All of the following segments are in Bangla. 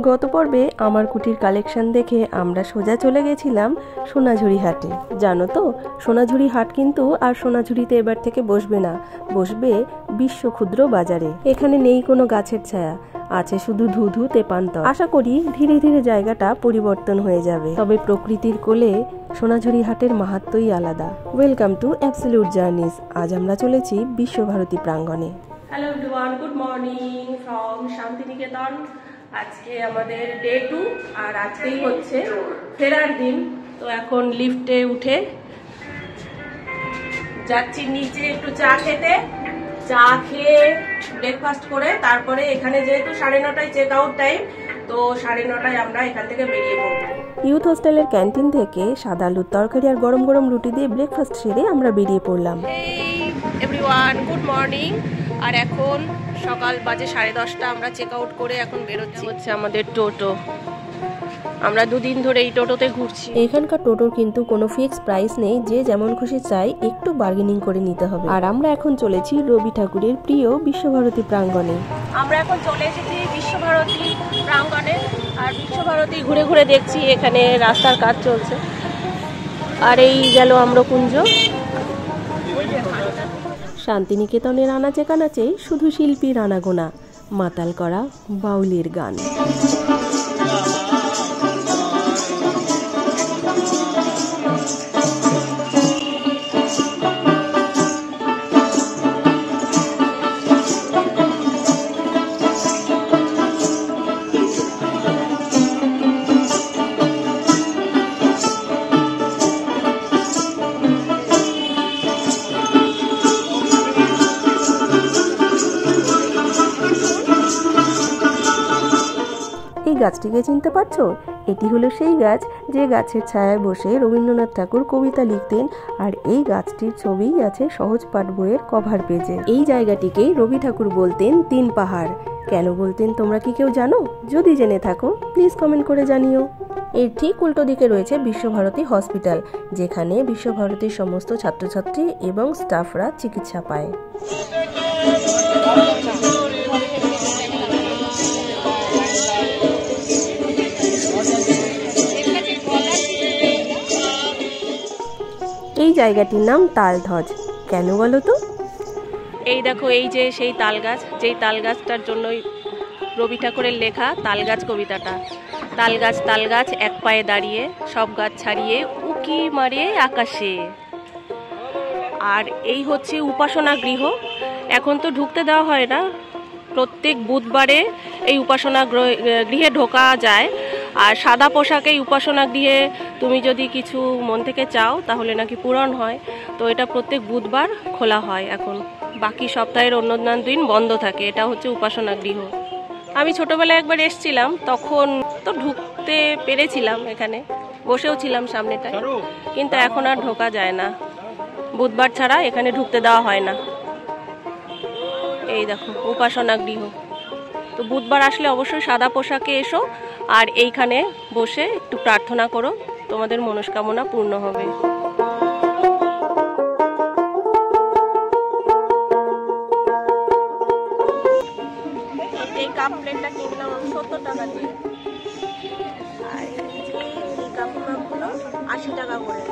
গত পর্বে আমার কুটির কালেকশন দেখে আমরা সোজা চলে গেছিলাম সোনাঝুরি হাটে। জানো তো, সোনাঝুরি হাট কিন্তু আর সোনাঝুরিতে এবার থেকে বসবে না, বসবে বিশ্ব ক্ষুদ্র বাজারে। এখানে নেই কোনো গাছের ছায়া, আছে শুধু ধুধু তেপান্তর। আশা করি ধীরে ধীরে জায়গাটা পরিবর্তন হয়ে যাবে, তবে প্রকৃতির কোলে সোনাঝুরি হাটের মাহাত্ম্যই আলাদা। Welcome to absolute journeys. আজ আমরা চলেছি বিশ্বভারতী প্রাঙ্গণে। Hello everyone, good morning from Santiniketan. আজকে আমাদের ডে 2 আর আজকেই হচ্ছে ফেরার দিন। তো এখন লিফটে উঠে যাচ্ছি নিচে একটু চা খেতে। চা খেয়ে ব্রেকফাস্ট করে তারপরে এখানে যেহেতু 9:30টায় চেক আউট টাইম, তো 9:30টায় আমরা এখান থেকে বেরিয়ে পড়ব। ইউথ হোস্টেলের ক্যান্টিন থেকে সাদা আলুর তরকারি আর গরম গরম রুটি দিয়ে ব্রেকফাস্ট সেরে আমরা বেরিয়ে পড়লাম। Everyone, good morning. আর এখন সকাল বাজে 10:30। আমরা চেক আউট করে এখন বেরোচ্ছি। হচ্ছে আমাদের টোটো। আমরা দুদিন ধরে এই টোটোতে ঘুরছি। এখানকার টোটোর কিন্তু কোনো ফিক্সড প্রাইস নেই, যে যেমন খুশি চাই একটু বার্গেনিং করে নিতে হবে। আর আমরা এখন চলেছি রবি ঠাকুরের প্রিয় বিশ্বভারতী প্রাঙ্গণে। আমরা এখন চলে এসেছি বিশ্বভারতী প্রাঙ্গণে। আর বিশ্বভারতী ঘুরে ঘুরে দেখছি এখানে রাস্তার কাজ চলছে। আর এই গেল আম্রকুঞ্জ। শান্তিনিকেতনের আনাচে কানাচে শুধু শিল্পীর আনাগোনা, মাতাল করা বাউলের গান। গাছটিকে চিনতে পারছো? এটি হলো সেই গাছ যে গাছের ছায়ায় বসে রবীন্দ্রনাথ ঠাকুর কবিতা লিখতেন। আর এই গাছটির ছবি আছে সহজ পাঠ বইয়ের কভার পেজে। এই জায়গাটিকে রবি ঠাকুর বলতেন 3 পাহাড়। কেন বলতেন তোমরা কি কেউ জানো? যদি জেনে থাকো প্লিজ কমেন্ট করে জানিও। এর ঠিক উল্টো দিকে রয়েছে বিশ্বভারতী হসপিটাল, যেখানে বিশ্বভারতীর সমস্ত ছাত্রছাত্রী এবং স্টাফরা চিকিৎসা পায়। এই জায়গাটির নাম তালধ্বজ। কেন বলো তো? এই দেখো, এই যে সেই তাল গাছ, যেই তাল গাছটার জন্যই রবি ঠাকুরের লেখা তাল গাছ কবিতাটা। তাল গাছ তাল গাছ এক পায়ে দাঁড়িয়ে, সব গাছ ছাড়িয়ে উকি মারে আকাশে। আর এই হচ্ছে উপাসনা গৃহ। এখন তো ঢুকতে দেওয়া হয় না, প্রত্যেক বুধবারে এই উপাসনা গৃহে ঢোকা যায়। আর সাদা পোশাকে উপাসনা গৃহে তুমি যদি কিছু মন থেকে চাও তাহলে নাকি পূরণ হয়। তো এটা প্রত্যেক বুধবার খোলা হয় এখন, বাকি সপ্তাহের অন্যান্য দিন বন্ধ থাকে। এটা হচ্ছে উপাসনা গৃহ। আমি ছোটবেলায় একবার এসেছিলাম, তখন তো ঢুকতে পেরেছিলাম, এখানে বসেও ছিলাম সামনেটায়, কিন্তু এখন আর ঢোকা যায় না। বুধবার ছাড়া এখানে ঢুকতে দেওয়া হয় না। এই দেখো উপাসনা গৃহ। তো বুধবার আসলে অবশ্যই সাদা পোশাকে এসো আর এইখানে বসে একটু প্রার্থনা করো, তোমাদের মনস্কামনা পূর্ণ হবে। এই কাপ প্লেটটা কিনলাম 70 টাকা দিয়ে, আর এই কাপ গুলো 80 টাকা করে।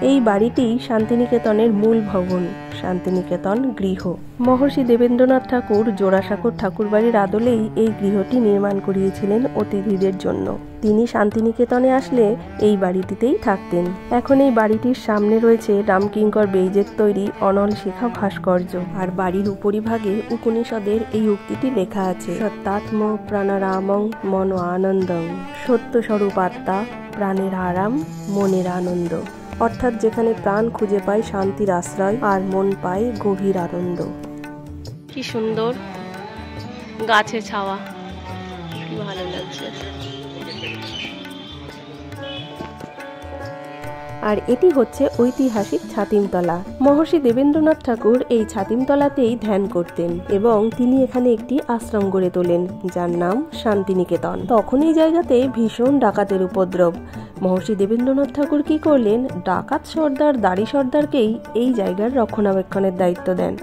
এই বাড়িটি শান্তিনিকেতনের মূল ভবন, শান্তিনিকেতন গৃহ। মহর্ষি দেবেন্দ্রনাথ ঠাকুর জোড়াসাঁকোর ঠাকুরবাড়ির আদলেই এই গৃহটি নির্মাণ করিয়েছিলেন অতিথিদের জন্য। তিনি শান্তিনিকেতনে আসলে এই বাড়িটিতেই থাকতেন। এখন এই বাড়িটির সামনে রয়েছে রামকিঙ্কর বেইজের তৈরি অনল শিখা ভাস্কর্য। আর বাড়ির উপরিভাগে উপনিষদের এই উক্তিটি লেখা আছে, সত্যাত্ম প্রাণারামং মনো আনন্দং, সত্য স্বরূপ আত্মা প্রাণের আরাম মনের আনন্দ। অর্থাৎ যেখানে প্রাণ খুঁজে পায় শান্তির আশ্রয় আর মন পায় গভীর আনন্দ। কি সুন্দর গাছে ছাওয়া, কি ভালো লাগছে। আর এটি হচ্ছে ঐতিহাসিক ছাতিমতলা। মহর্ষি দেবেন্দ্রনাথ ঠাকুর এই ছাতিমতলাতেই ধ্যান করতেন এবং তিনি এখানে একটি আশ্রম গড়ে তোলেন যার নাম শান্তিনিকেতন। তখন এই জায়গাতে ভীষণ ডাকাতের উপদ্রব। মহর্ষি দেবেন্দ্রনাথ ঠাকুর কি করলেন, ডাকাত সর্দার দাড়ি সর্দারকেই এই জায়গার রক্ষণাবেক্ষণের দায়িত্ব দেন,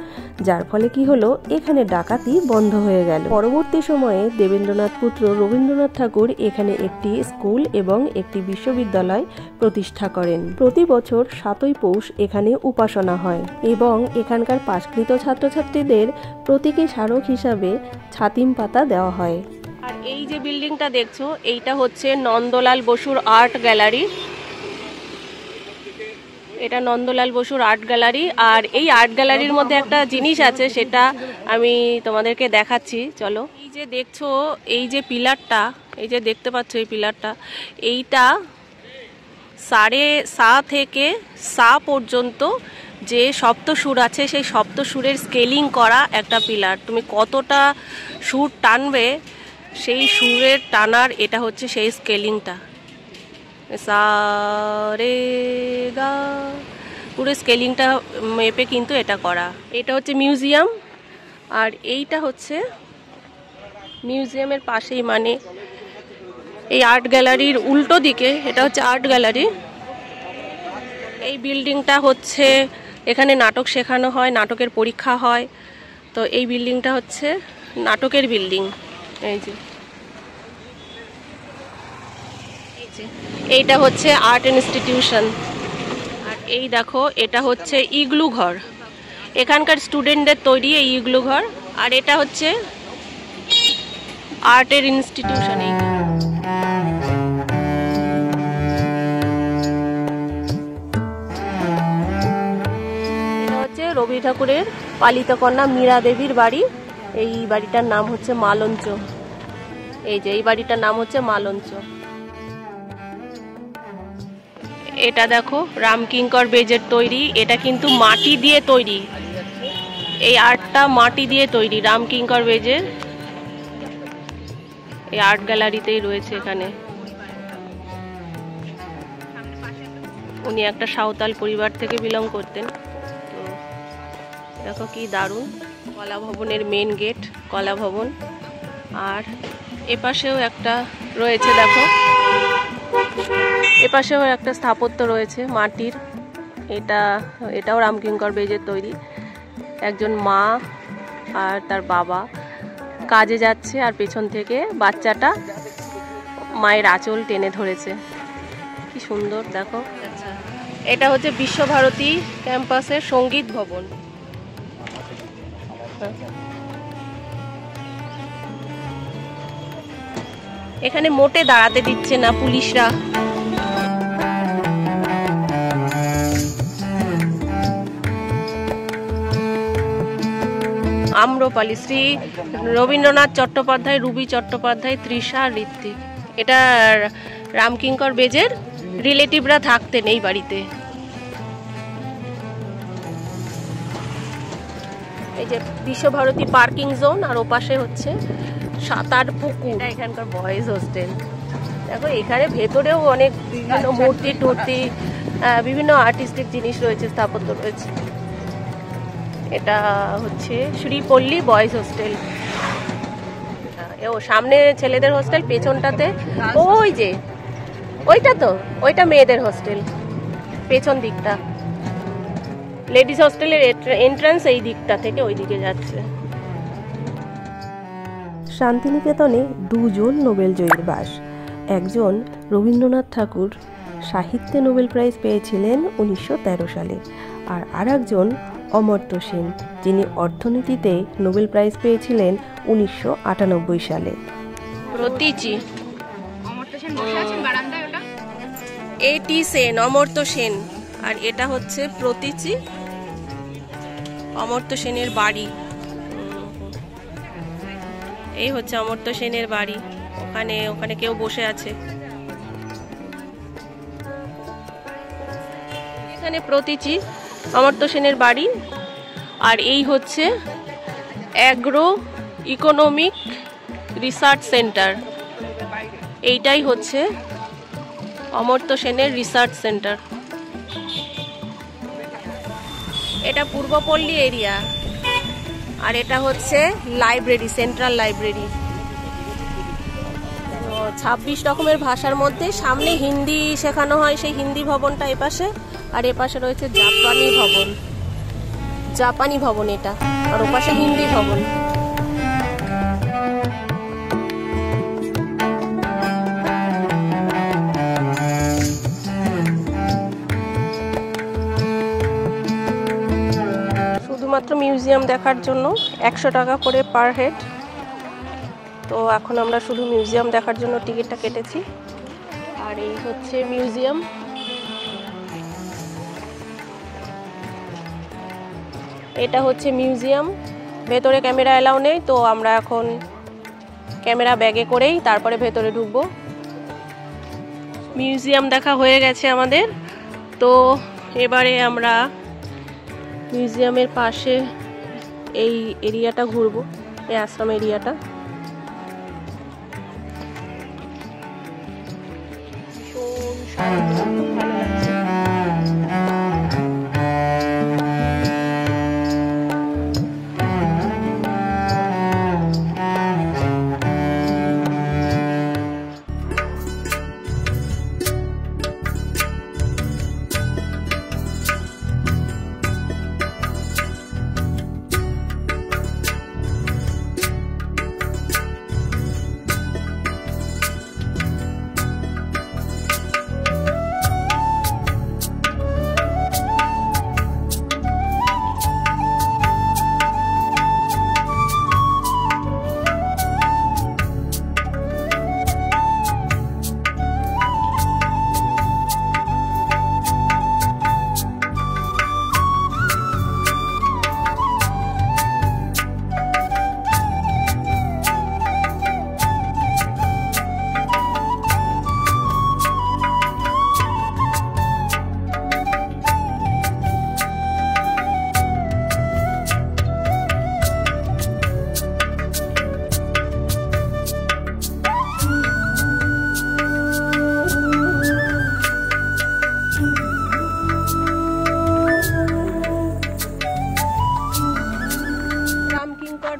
যার ফলে কি হলো, এখানে ডাকাতি বন্ধ হয়ে গেল। পরবর্তী সময়ে দেবেন্দ্রনাথ পুত্র রবীন্দ্রনাথ ঠাকুর এখানে একটি স্কুল এবং একটি বিশ্ববিদ্যালয় প্রতিষ্ঠা করেন। প্রতি বছর 7ই পৌষ এখানে উপাসনা হয় এবং এখানকার পাশকৃত ছাত্রছাত্রীদের প্রতীকী স্মারক হিসাবে ছাতিম পাতা দেওয়া হয়। আর এই যে বিল্ডিংটা দেখছো, এইটা হচ্ছে নন্দলাল বসুর আর্ট গ্যালারি। এটা নন্দলাল বসুর আর্ট গ্যালারি। আর এই আর্ট গ্যালারির মধ্যে একটা জিনিস আছে, সেটা আমি তোমাদেরকে দেখাচ্ছি, চলো। এই যে দেখছো, এই যে পিলারটা, এই যে দেখতে পাচ্ছ এই পিলারটা, এইটা 7.5 থেকে সা পর্যন্ত যে সপ্তসুর আছে, সেই সপ্তসুরের স্কেলিং করা একটা পিলার। তুমি কতটা সুর টানবে, সেই সুরের টানার এটা হচ্ছে সেই স্কেলিংটা, সা রে গা, পুরো স্কেলিংটা মেপে কিন্তু এটা করা। এটা হচ্ছে মিউজিয়াম। আর এইটা হচ্ছে মিউজিয়ামের পাশেই, মানে এই আর্ট গ্যালারির উল্টো দিকে, এটা হচ্ছে আর্ট গ্যালারি। এই বিল্ডিংটা হচ্ছে, এখানে নাটক শেখানো হয়, নাটকের পরীক্ষা হয়। তো এই বিল্ডিংটা হচ্ছে নাটকের বিল্ডিং। এই যে এইটা হচ্ছে আর্ট ইনস্টিটিউশন। আর এই দেখো, এটা হচ্ছে ইগলু ঘর, এখানকার স্টুডেন্টদের তৈরি এই ইগলু ঘর। আর এটা হচ্ছে আর্টের ইনস্টিটিউশন। এটা হচ্ছে রবি ঠাকুরের পালিত কন্যা মীরা দেবীর বাড়ি। এই বাড়িটার নাম হচ্ছে মালঞ্চ। এই যে এই বাড়িটার নাম হচ্ছে মালঞ্চ। এটা দেখো রামকিঙ্কর বেজের তৈরি, এটা কিন্তু মাটি দিয়ে তৈরি, এই আর্টটা মাটি দিয়ে তৈরি রামকিঙ্কর বেজের। এই আর্ট গ্যালারিতেই রয়েছে এখানে। উনি একটা সাঁওতাল পরিবার থেকে বিলং করতেন। তো দেখো কি দারুণ, কলা ভবনের মেন গেট, কলা ভবন। আর এপাশেও একটা রয়েছে, দেখো এপাশেও একটা স্থাপত্য রয়েছে মাটির, এটাও রামকিঙ্কর বেজের তৈরি। একজন মা আর তার বাবা কাজে যাচ্ছে, আর পেছন থেকে বাচ্চাটা মায়ের আঁচল টেনে ধরেছে, কি সুন্দর দেখো। এটা হচ্ছে বিশ্বভারতী ক্যাম্পাসের সঙ্গীত ভবন। এখানে মোটে দাঁড়াতে দিচ্ছে না পুলিশরা। আম্রপালি, শ্রী রবীন্দ্রনাথ চট্টোপাধ্যায়, রুবি চট্টোপাধ্যায়, তৃষা, ঋত্বিক। এটা রামকিঙ্কর বেজের রিলেটিভরা থাকতেন এই বাড়িতে। এই যে বিশ্বভারতী পার্কিং জোন, আর ওপাশে হচ্ছে সাঁতার পুকুর, এখানকার বয়েজ হোস্টেল। দেখো এখানে ভেতরেও অনেক বিভিন্ন মূর্তি টুর্তি, বিভিন্ন আর্টিস্টিক জিনিস রয়েছে, স্থাপত্য রয়েছে। এটা হচ্ছে শ্রীপল্লী বয়েজ হোস্টেল। ও সামনে ছেলেদের হোস্টেল, পেছনটাতে ওই যে ওইটা, তো ওইটা মেয়েদের হোস্টেল, পেছন দিকটা লেডিস হোস্টেলের এন্ট্রান্স এই দিকটা থেকে ওই দিকে যাচ্ছে। শান্তিনিকেতনে দুজন নোবেল জয়ীর বাস। একজন রবীন্দ্রনাথ ঠাকুর, সাহিত্যে নোবেল প্রাইজ পেয়েছিলেন 1913 সালে, আর আরেকজন অমর্ত্য সেন, যিনি অর্থনীতিতে নোবেল প্রাইজ পেয়েছিলেন 1998 সালে। প্রতীচি, এটি সেন, অমর্ত্য সেন, আর এটা হচ্ছে প্রতীচি, অমর্ত্য সেনের বাড়ি। এই হচ্ছে অমর্ত্য সেনের বাড়ি, ওখানে কেউ বসে আছে। এখানে প্রতীচি অমর্ত্য সেনের বাড়ি। আর এই হচ্ছে অ্যাগ্রো ইকোনমিক রিসার্চ সেন্টার, এইটাই হচ্ছে অমর্ত্য সেনের রিসার্চ সেন্টার। এটা পূর্বপল্লী এরিয়া, আর এটা হচ্ছে লাইব্রেরি, সেন্ট্রাল লাইব্রেরি। 26 রকমের ভাষার মধ্যে সামনে হিন্দি শেখানো হয়, সেই হিন্দি ভবনটা এপাশে, আর এপাশে রয়েছে জাপানি ভবন, জাপানি ভবন এটা, আর ওপাশে হিন্দি ভবন। শুধুমাত্র মিউজিয়াম দেখার জন্য 100 টাকা করে পার হেড। তো এখন আমরা শুধু মিউজিয়াম দেখার জন্য টিকিটটা কেটেছি। আর এই হচ্ছে মিউজিয়াম। এটা হচ্ছে মিউজিয়াম, ভেতরে ক্যামেরা এলাও নেই, তো আমরা এখন ক্যামেরা ব্যাগে করেই তারপরে ভেতরে ঢুকবো। মিউজিয়াম দেখা হয়ে গেছে আমাদের, তো এবারে আমরা মিউজিয়ামের পাশে এই এরিয়াটা ঘুরবো, এই আশ্রম এরিয়াটা। ভীষণ শান্ত, ভালো লাগছে।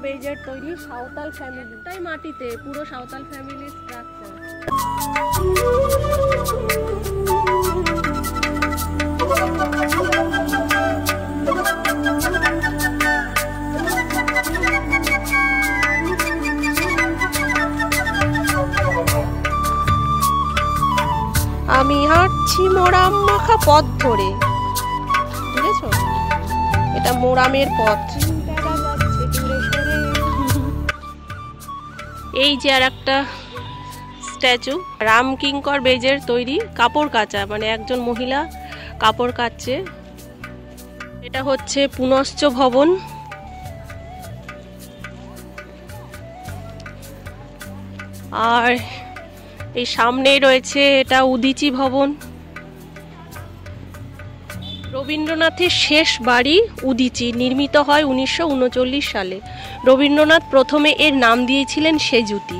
বেজের তৈরি সাঁওতাল ফ্যামিলি, তাই মাটিতে পুরো সাঁওতাল ফ্যামিলির স্ট্রাকচার। আমি হাঁটছি মোরাম মাখা পথ ধরে, বুঝেছো? এটা মোরামের পথ। এই যে আর একটা স্ট্যাচু, রামকিঙ্কর বেজের তৈরি কাপড় কাচা, মানে একজন মহিলা কাপড় কাচছে। এটা হচ্ছে পুনশ্চ ভবন। আর এই সামনেই রয়েছে এটা উদিচি ভবন। রবীন্দ্রনাথের শেষ বাড়ি উদিচি নির্মিত হয় 1939 সালে। রবীন্দ্রনাথ প্রথমে এর নাম দিয়েছিলেন সেজুতি,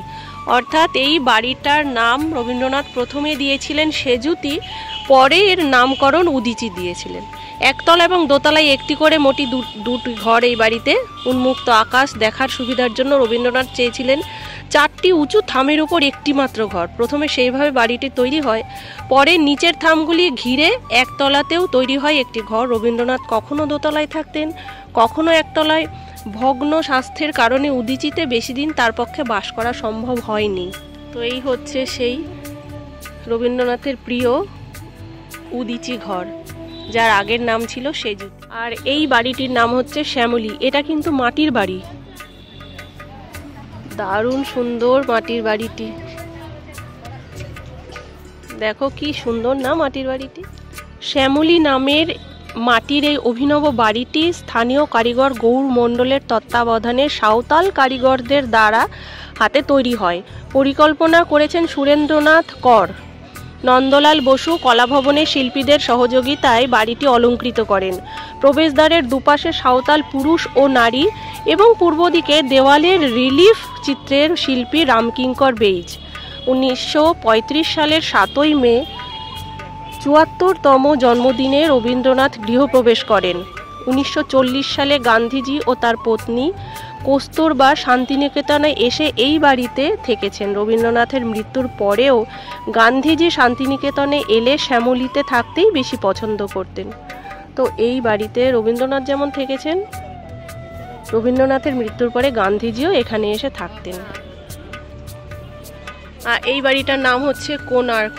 অর্থাৎ এই বাড়িটার নাম রবীন্দ্রনাথ প্রথমে দিয়েছিলেন সেজুতি, পরে এর নামকরণ উদিচি দিয়েছিলেন। একতলা এবং দোতলায় একটি করে মোটি দুটি ঘর এই বাড়িতে। উন্মুক্ত আকাশ দেখার সুবিধার জন্য রবীন্দ্রনাথ চেয়েছিলেন 4টি উঁচু থামের উপর একটি মাত্র ঘর। প্রথমে সেইভাবে বাড়িটি তৈরি হয়, পরে নিচের থামগুলি ঘিরে একতলাতেও তৈরি হয় একটি ঘর। রবীন্দ্রনাথ কখনো দোতলায় থাকতেন, কখনো একতলায়। ভগ্ন স্বাস্থ্যের কারণে উদিচিতে বেশি দিন তার পক্ষে বাস করা সম্ভব হয়নি। তো এই হচ্ছে সেই রবীন্দ্রনাথের প্রিয় উদিচি ঘর, যার আগের নাম ছিল সেজুতি। আর এই বাড়িটির নাম হচ্ছে শ্যামলী। এটা কিন্তু মাটির বাড়ি, দারুণ সুন্দর মাটির বাড়িটি। দেখো কি সুন্দর না মাটির বাড়িটি। শ্যামলী নামের মাটির এই অভিনব বাড়িটি স্থানীয় কারিগর গৌর মণ্ডলের তত্ত্বাবধানে সাঁওতাল কারিগরদের দ্বারা হাতে তৈরি হয়। পরিকল্পনা করেছেন সুরেন্দ্রনাথ কর। নন্দলাল বসু কলাভবনের শিল্পীদের সহযোগিতায় বাড়িটি অলঙ্কৃত করেন। প্রবেশদ্বারের দুপাশে সাঁওতাল পুরুষ ও নারী এবং পূর্ব দিকে দেওয়ালের রিলিফ চিত্রের শিল্পী রামকিঙ্কর বেইজ। 1935 সালের 7ই মে 74তম জন্মদিনে রবীন্দ্রনাথ গৃহপ্রবেশ করেন। 1940 সালে গান্ধীজি ও তার পত্নী কস্তুরবা শান্তিনিকেতনে এসে এই বাড়িতে থেকেছেন। রবীন্দ্রনাথের মৃত্যুর পরেও গান্ধীজি শান্তিনিকেতনে এলে শ্যামলীতে থাকতেই বেশি পছন্দ করতেন। তো এই বাড়িতে রবীন্দ্রনাথ যেমন থেকেছেন, রবীন্দ্রনাথের মৃত্যুর পরে গান্ধীজিও এখানে এসে থাকতেন। আর এই বাড়িটার নাম হচ্ছে কোনার্ক।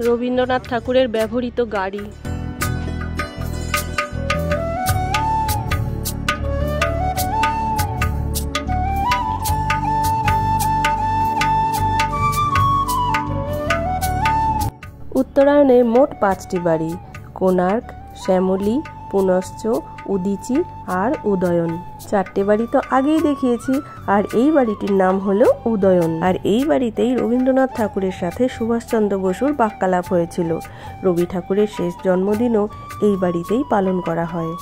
রবীন্দ্রনাথ ঠাকুরের ব্যবহৃত গাড়ি। উত্তরায়ণে মোট 5টি বাড়ি: কোনার্ক, শ্যামলী, পুনশ্চ, উদিচি আর উদয়ন। 4টে বাড়ি তো আগেই দেখিয়েছি, আর এই বাড়িটির নাম হলো উদয়ন। আর এই বাড়িতেই রবীন্দ্রনাথ ঠাকুরের সাথে সুভাষচন্দ্র বসুর বাক্যালাপ হয়েছিল। রবি ঠাকুরের শেষ জন্মদিনও এই বাড়িতেই পালন করা হয়।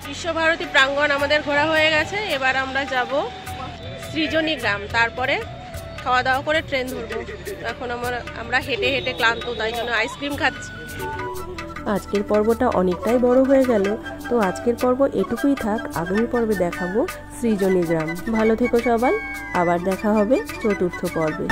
বিশ্বভারতী প্রাঙ্গণ আমাদের ঘোরা হয়ে গেছে। এবার আমরা যাব সৃজনী গ্রাম, তারপরে খাওয়া দাওয়া করে ট্রেন ধরবো। এখন আমরা হেঁটে হেঁটে ক্লান্ত, তাই জন্য আইসক্রিম খাচ্ছি। আজকের পর্বটা অনেকটাই বড় হয়ে গেল, তো আজকের পর্ব এটুকুই থাক। আগামী পর্বে দেখাবো সৃজনী গ্রাম। ভালো থেকো সবাই, আবার দেখা হবে 4র্থ পর্বে।